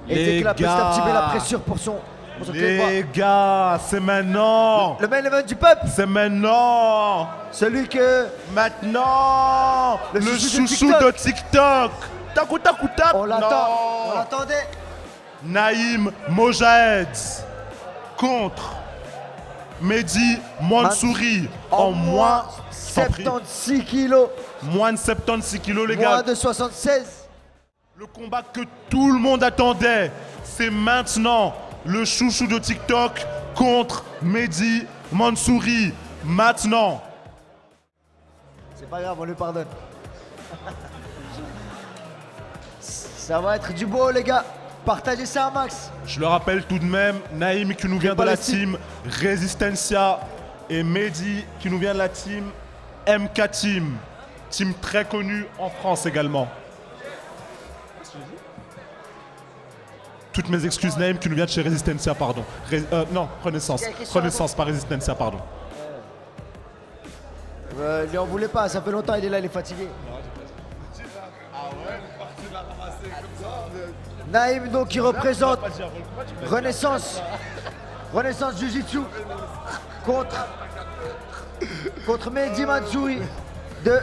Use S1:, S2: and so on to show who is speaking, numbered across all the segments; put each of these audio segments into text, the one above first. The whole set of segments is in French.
S1: Et
S2: Les
S1: déclare petit à petit met la
S2: gars.
S1: pression pour son
S2: Les gars, c'est maintenant.
S1: Le main event du peuple.
S2: C'est maintenant.
S1: Celui que
S2: Maintenant. Le chouchou de TikTok. Takou takou tak.
S1: on l'attend. On l'attendait.
S2: Naïm Mojahed contre Mehdi Mansouri en moins
S1: 76 kilos.
S2: moins de 76 kilos, les
S1: Moins
S2: gars.
S1: de 76.
S2: Le combat que tout le monde attendait, c'est maintenant. Le chouchou de TikTok contre Mehdi Mansouri. Maintenant.
S1: C'est pas grave, on lui pardonne. Ça va être du beau, les gars. Partagez ça un max.
S2: Je le rappelle tout de même, Naïm qui nous vient de la team Resistencia et Mehdi qui nous vient de la team MK Team. Team très connue en France également. Toutes mes excuses, Naïm qui nous vient de chez Resistencia, pardon. Non, Renaissance. Renaissance, pas Resistencia, pardon.
S1: Lui en voulait pas, ça fait longtemps, il est là, il est fatigué. Naïm donc qui représente Renaissance Jiu-Jitsu contre Mehdi Mansouri de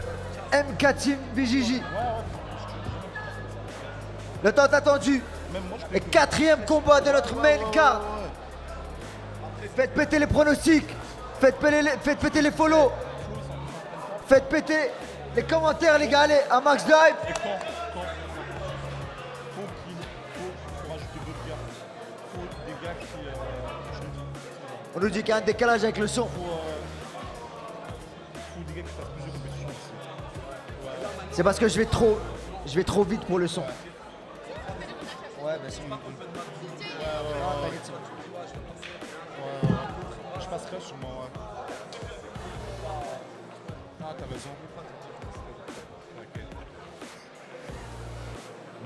S1: MK Team BJJ. Le temps attendu, le 4e combat de notre main card. Faites péter les pronostics, faites péter les follow, faites péter les commentaires, les gars, allez, un max de hype. On nous dit qu'il y a un décalage avec le son. C'est parce que je vais trop vite pour le son. Ouais, bien sûr.
S2: Je passerai sûrement, ouais. Ah, t'as raison.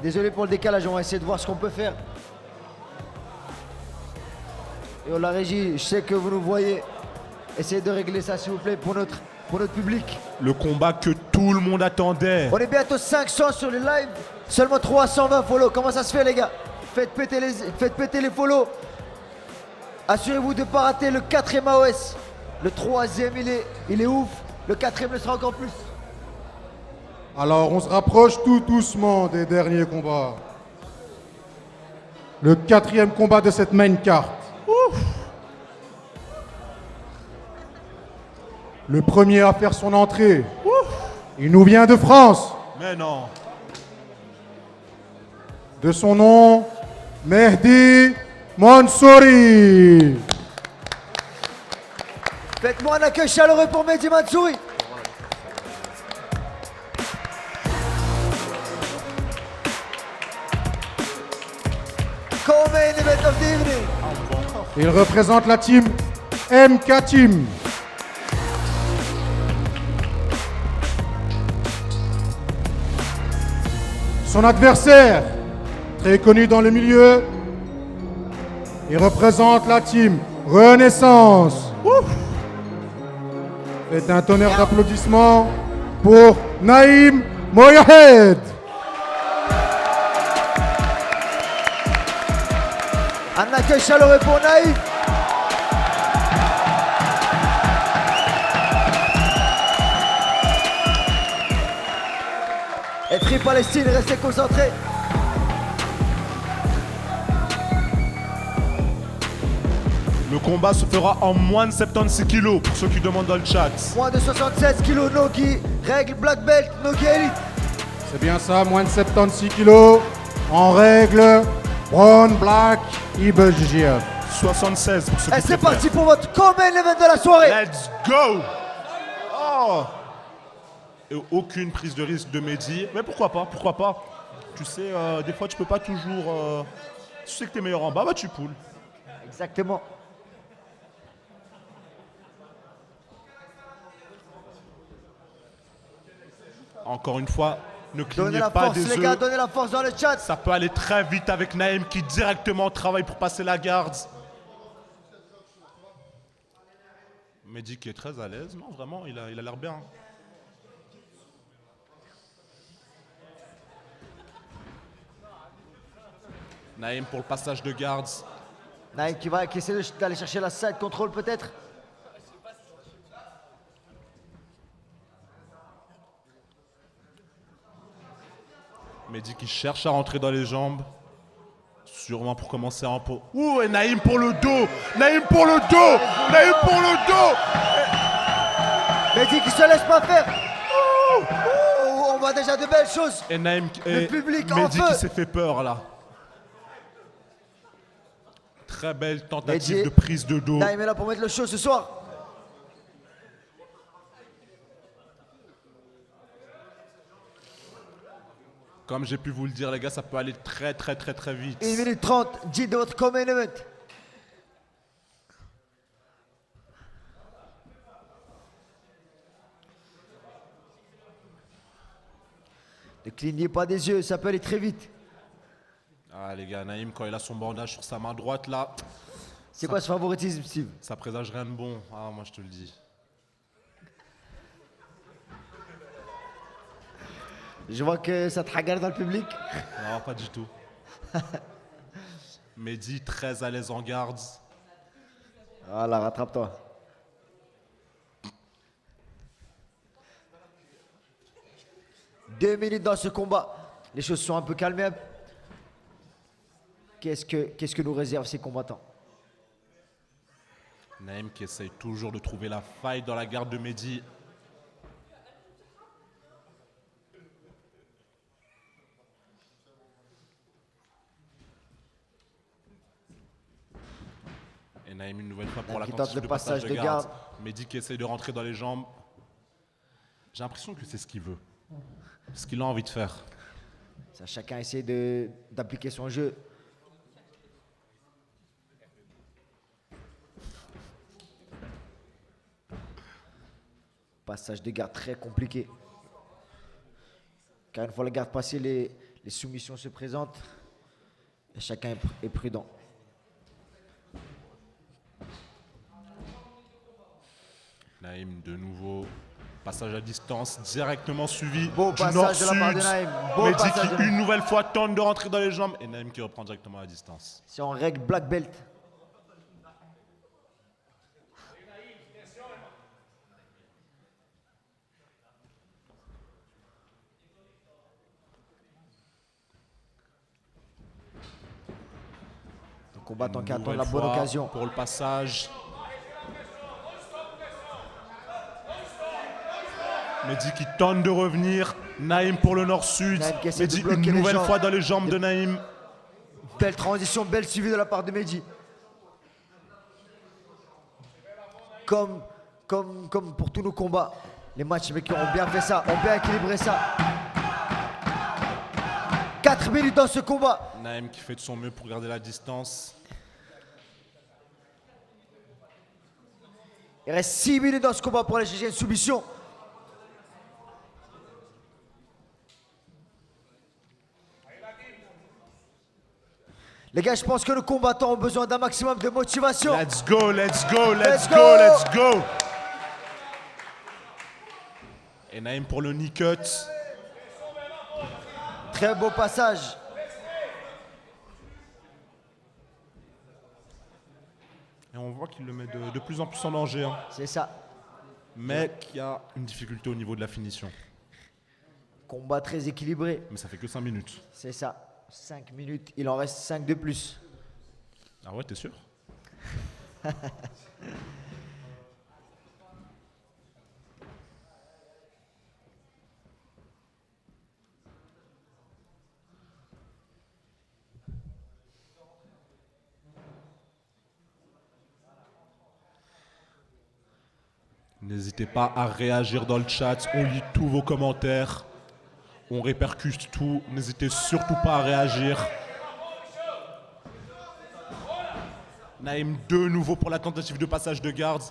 S1: Désolé pour le décalage, on va essayer de voir ce qu'on peut faire. Et on la régie, je sais que vous nous voyez. Essayez de régler ça s'il vous plaît pour notre public.
S2: Le combat que tout le monde attendait.
S1: On est bientôt 500 sur le live, seulement 320 follow. Comment ça se fait les gars? Faites péter les follow. Assurez-vous de ne pas rater le 4e AOS. Le 3e il est ouf. Le 4e le sera encore plus.
S3: Alors, on se rapproche tout doucement des derniers combats. Le 4e combat de cette main card. Ouf. Le premier à faire son entrée. Ouf. Il nous vient de France.
S2: Mais non.
S3: De son nom, Mehdi Mansouri.
S1: Faites-moi un accueil chaleureux pour Mehdi Mansouri. Co-main event of the evening.
S3: Il représente la team MK Team. Son adversaire, très connu dans le milieu, il représente la team Renaissance. Ouf. Faites un tonnerre d'applaudissements pour Naïm Mojahed.
S1: Un accueil chaleureux pour Naïm. Et Free Palestine, restez concentrés.
S2: Le combat se fera en moins de 76 kilos pour ceux qui demandent dans le chat.
S1: Moins de 76 kilos, Nogi, règle black belt, Nogi Elite.
S3: C'est bien ça, moins de 76 kilos, en règle, brown, black, IBJJF.
S2: 76 pour ceux qui
S1: Et c'est
S2: préfèrent.
S1: parti pour votre co-main event de la soirée.
S2: Let's go. Oh. Et aucune prise de risque de Mehdi. Mais pourquoi pas, pourquoi pas. Tu sais, des fois tu peux pas toujours... tu sais que t'es meilleur en bas, bah tu poules.
S1: Exactement.
S2: Encore une fois, ne
S1: Donnez
S2: clignez
S1: la
S2: pas
S1: force
S2: des
S1: les gars,
S2: œufs.
S1: donnez la force dans le chat.
S2: Ça peut aller très vite avec Naïm qui directement travaille pour passer la garde. Mehdi qui est très à l'aise. Non, vraiment, il a l'air bien. Naïm pour le passage de garde.
S1: Naïm qui essaie d'aller chercher la side control peut-être.
S2: Mehdi qui cherche à rentrer dans les jambes. Sûrement pour commencer en pot. Ouh, et Naïm pour le dos. Naïm pour le dos. Naïm pour le dos.
S1: Mehdi qui se laisse pas faire. On voit déjà de belles choses.
S2: Et Naïm
S1: Le public en
S2: Mehdi
S1: feu.
S2: qui s'est fait peur là. Très belle tentative
S1: Mehdi-
S2: de prise de dos.
S1: Naïm est là pour mettre le show ce soir.
S2: Comme j'ai pu vous le dire les gars, ça peut aller très vite.
S1: 1 minute 30, dit de votre common event. Ne clignez pas des yeux, ça peut aller très vite.
S2: Ah les gars, Naïm quand il a son bandage sur sa main droite là,
S1: C'est quoi ce favoritisme, Steve?
S2: ça présage rien de bon. Ah moi je te le dis.
S1: Je vois que ça te regarde dans le public.
S2: Non, pas du tout. Mehdi très à l'aise en garde.
S1: Voilà, rattrape-toi. Deux minutes dans ce combat. Les choses sont un peu calmées. Qu'est-ce que nous réservent ces combattants?
S2: Naïm qui essaye toujours de trouver la faille dans la garde de Mehdi. Et Naïm une nouvelle fois pour la
S1: Qui tente
S2: tentative
S1: le
S2: de passage de garde.
S1: garde.
S2: Mehdi qui essaye de rentrer dans les jambes. J'ai l'impression que c'est ce qu'il veut. Ce qu'il a envie de faire.
S1: Ça, chacun essaie d'appliquer son jeu. Passage de garde très compliqué. Car une fois la garde passée, les soumissions se présentent. Et chacun est prudent.
S2: Naïm de nouveau. Passage à distance directement suivi
S1: Beau
S2: du
S1: passage de la part de
S2: nord-sud.
S1: Naïm. Beau
S2: Mehdi
S1: passage de
S2: qui
S1: Naïm.
S2: une nouvelle fois tente de rentrer dans les jambes. Et Naïm qui reprend directement à distance.
S1: C'est en règle black belt. Le combattant qui attend
S2: Nouvelle
S1: la bonne
S2: fois
S1: occasion.
S2: pour le passage. Mehdi qui tente de revenir. Naïm pour le nord-sud.
S1: Naïm qui essaie de
S2: Mehdi
S1: bloquer
S2: une
S1: les
S2: nouvelle
S1: jambes.
S2: fois dans les jambes de Naïm.
S1: Belle transition, belle suivie de la part de Mehdi. Comme pour tous nos combats, les matchmakers ont bien fait ça, ont bien équilibré ça. 4 minutes dans ce combat.
S2: Naïm qui fait de son mieux pour garder la distance.
S1: Il reste 6 minutes dans ce combat pour aller chercher une soumission. Les gars, je pense que nos combattants ont besoin d'un maximum de motivation.
S2: Let's go, let's go, let's
S1: Let's
S2: go,
S1: go.
S2: let's go. Et Naïm pour le knee cut.
S1: Très beau passage.
S2: Et on voit qu'il le met de plus en plus en danger. Hein.
S1: C'est ça.
S2: Mais qu'il y a une difficulté au niveau de la finition.
S1: Combat très équilibré.
S2: Mais ça fait que 5 minutes.
S1: C'est ça. 5 minutes, il en reste 5 de plus.
S2: Ah ouais, t'es sûr? N'hésitez pas à réagir dans le chat, on lit tous vos commentaires, on répercute tout, n'hésitez surtout pas à réagir. Naïm de nouveau pour la tentative de passage de garde.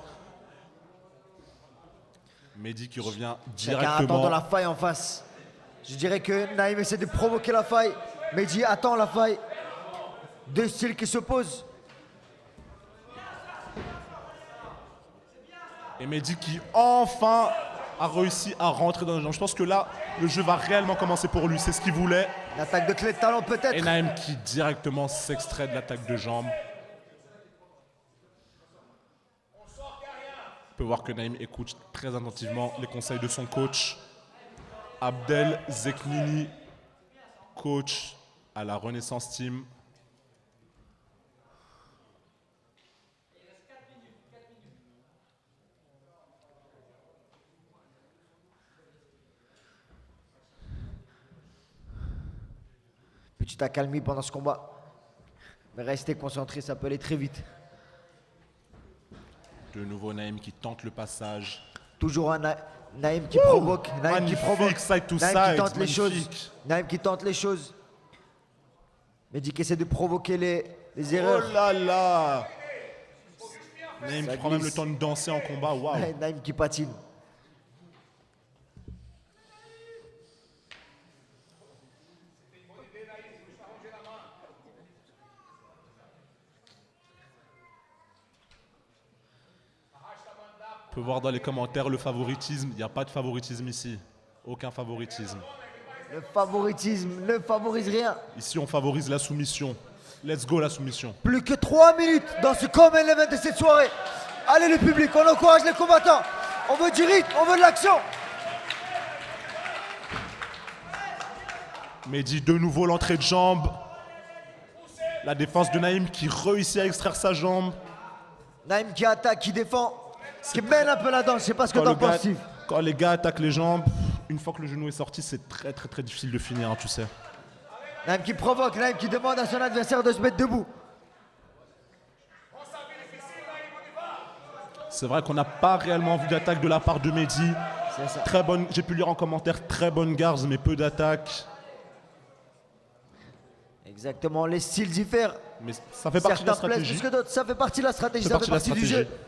S2: Mehdi qui revient
S1: Chacun
S2: directement.
S1: attend la faille en face. Je dirais que Naïm essaie de provoquer la faille. Mehdi attend la faille. Deux styles qui s'opposent.
S2: Et Mehdi qui enfin a réussi à rentrer dans le jeu. Je pense que là, le jeu va réellement commencer pour lui. C'est ce qu'il voulait.
S1: L'attaque de clé de talon peut-être.
S2: Et Naïm qui directement s'extrait de l'attaque de jambe. On peut voir que Naïm écoute très attentivement les conseils de son coach. Abdel Zeknini, coach à la Renaissance Team.
S1: Petite accalmie pendant ce combat. Mais restez concentrés, ça peut aller très vite.
S2: De nouveau Naïm qui tente le passage.
S1: Toujours un Naïm qui provoque. Naïm qui
S2: Magnifique,
S1: provoque.
S2: side to
S1: Naïm
S2: side,
S1: qui tente les choses.
S2: magnifique.
S1: Naïm qui tente les choses. Mehdi qui essaie de provoquer les
S2: Oh
S1: erreurs.
S2: là là! Naïm
S1: Ça
S2: qui prend même le
S1: glisse.
S2: temps de danser en combat. Waouh!
S1: Naïm qui patine.
S2: On peut voir dans les commentaires le favoritisme. Il n'y a pas de favoritisme ici. Aucun favoritisme.
S1: Le favoritisme ne favorise rien.
S2: Ici, on favorise la soumission. Let's go la soumission.
S1: Plus que 3 minutes dans ce common event de cette soirée. Allez le public, on encourage les combattants. On veut du rythme, on veut de l'action.
S2: Mehdi, de nouveau l'entrée de jambe. La défense de Naïm qui réussit à extraire sa jambe.
S1: Naïm qui attaque, qui défend, qui mène un peu la danse. Je sais pas ce que t'en penses, Steve.
S2: Quand les gars attaquent les jambes, une fois que le genou est sorti, c'est très difficile de finir, hein, tu sais.
S1: Naïm qui provoque, Naïm qui demande à son adversaire de se mettre debout.
S2: C'est vrai qu'on n'a pas réellement vu d'attaque de la part de Mehdi.
S1: C'est ça.
S2: Très bonne, j'ai pu lire en commentaire, très bonne garde, mais peu d'attaques.
S1: Exactement, les styles diffèrent.
S2: Mais ça fait partie de la
S1: Certains plaisent
S2: stratégie.
S1: plus que d'autres. Ça fait partie de la stratégie,
S2: Ça
S1: ça
S2: fait
S1: fait
S2: partie
S1: partie
S2: de la
S1: du
S2: stratégie.
S1: jeu.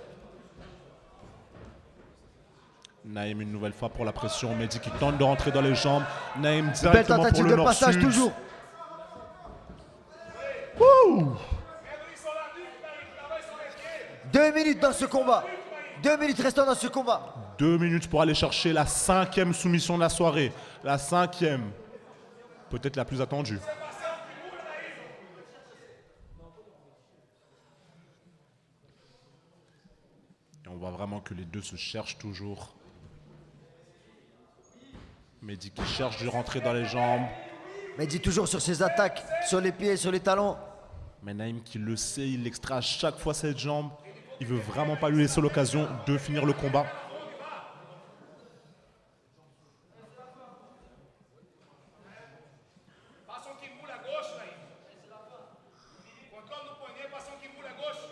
S2: Naïm une nouvelle fois pour la pression. Mehdi qui tente de rentrer dans les jambes. Naïm
S1: Belle
S2: directement pour
S1: tentative
S2: le
S1: de passage
S2: nord-sud.
S1: toujours.
S2: Wouh!
S1: 2 minutes dans ce combat. 2 minutes restant dans ce combat.
S2: 2 minutes pour aller chercher la 5e soumission de la soirée. La 5e. Peut-être la plus attendue. Et on voit vraiment que les deux se cherchent toujours. Mehdi qui cherche de rentrer dans les jambes.
S1: Mehdi toujours sur ses attaques, sur les pieds, sur les talons.
S2: Mais Naïm qui le sait, il extrait à chaque fois cette jambe. Il veut vraiment pas lui laisser l'occasion de finir le combat.
S4: Passa um kimura à gauche, Naïm. Contrôle no poignet, passa um kimura à gauche.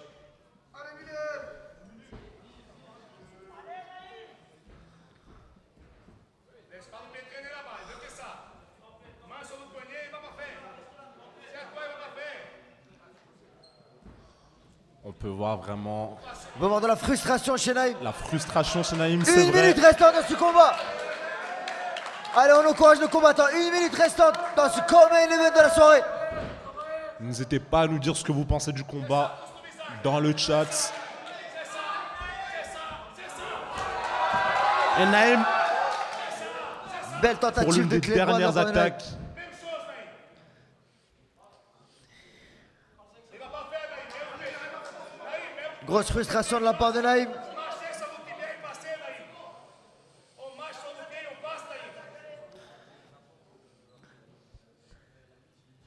S4: Laisse pas le pétrer là-bas, vê que ça. Main sur le poignet et va pas faire. Serre-toi et va pas faire.
S2: On peut voir vraiment
S1: On peut voir de la frustration chez Naïm.
S2: la frustration chez Naïm, c'est
S1: Une
S2: vrai.
S1: minute restante dans ce combat. Allez, on encourage le combattant. 1 minute restante dans ce common event de la soirée.
S2: N'hésitez pas à nous dire ce que vous pensez du combat dans le chat. Et Naïm,
S1: Belle
S2: pour
S1: tentative
S2: l'une
S1: de
S2: des
S1: clé de bras de la
S2: dernières
S1: part de Naïm.
S2: attaques.
S1: Grosse frustration de la part de Naïm.
S4: Marche sur le pied et passe, Naïm. On marche sur le pied et on passe, Naïm.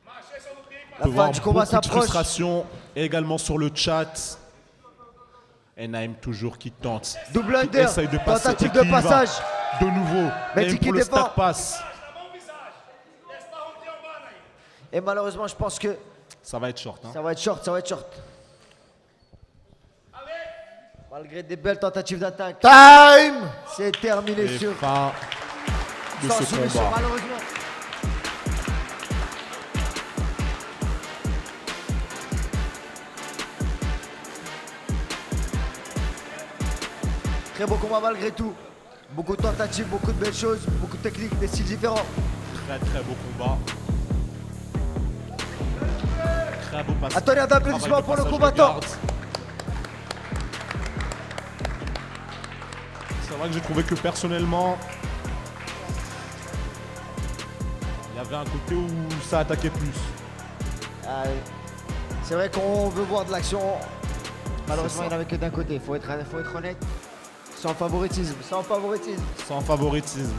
S4: Marchez sur le pied et
S1: La
S2: On peut
S1: fin
S2: voir
S1: du combat
S2: beaucoup de
S1: s'approche.
S2: frustration également sur le chat. Et Naïm toujours qui tente.
S1: Double
S2: qui
S1: under.
S2: essaye de passer.
S1: Tentative
S2: et
S1: de
S2: qui y va.
S1: passage.
S2: De nouveau.
S1: Mehdi
S2: Naïm
S1: qui
S2: pour le
S1: défend.
S2: stack pass.
S4: mon visage. Laisse pas rentrer en bas, Naïm.
S1: Et malheureusement, je pense que
S2: Ça va être short. Hein.
S1: ça va être short, ça va être short. Malgré des belles tentatives d'attaque.
S3: Time!
S1: C'est terminé
S2: Et
S1: sur
S2: fin de
S1: sans
S2: ce
S1: soumission,
S2: combat.
S1: malheureusement. Très beau combat malgré tout. Beaucoup de tentatives, beaucoup de belles choses, beaucoup de techniques, des styles différents.
S2: Très beau combat. Très beau passage.
S1: Attendez, un applaudissement pour le combattant. C'est
S2: vrai que j'ai trouvé que personnellement, Il y avait un côté où ça attaquait plus.
S1: C'est vrai qu'on veut voir de l'action. Malheureusement,
S2: ça.
S1: il n'y en avait que d'un côté. Faut être honnête. Sans favoritisme. Sans favoritisme.
S2: Sans favoritisme.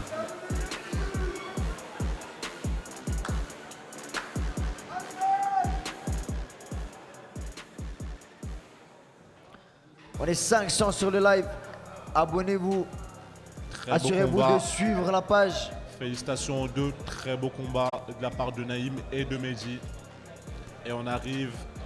S1: On est 500 sur le live. Abonnez-vous.
S2: Très beau
S1: Assurez-vous
S2: combat.
S1: de suivre la page.
S2: Félicitations aux deux. Très beau combat de la part de Naïm et de Mehdi. Et on arrive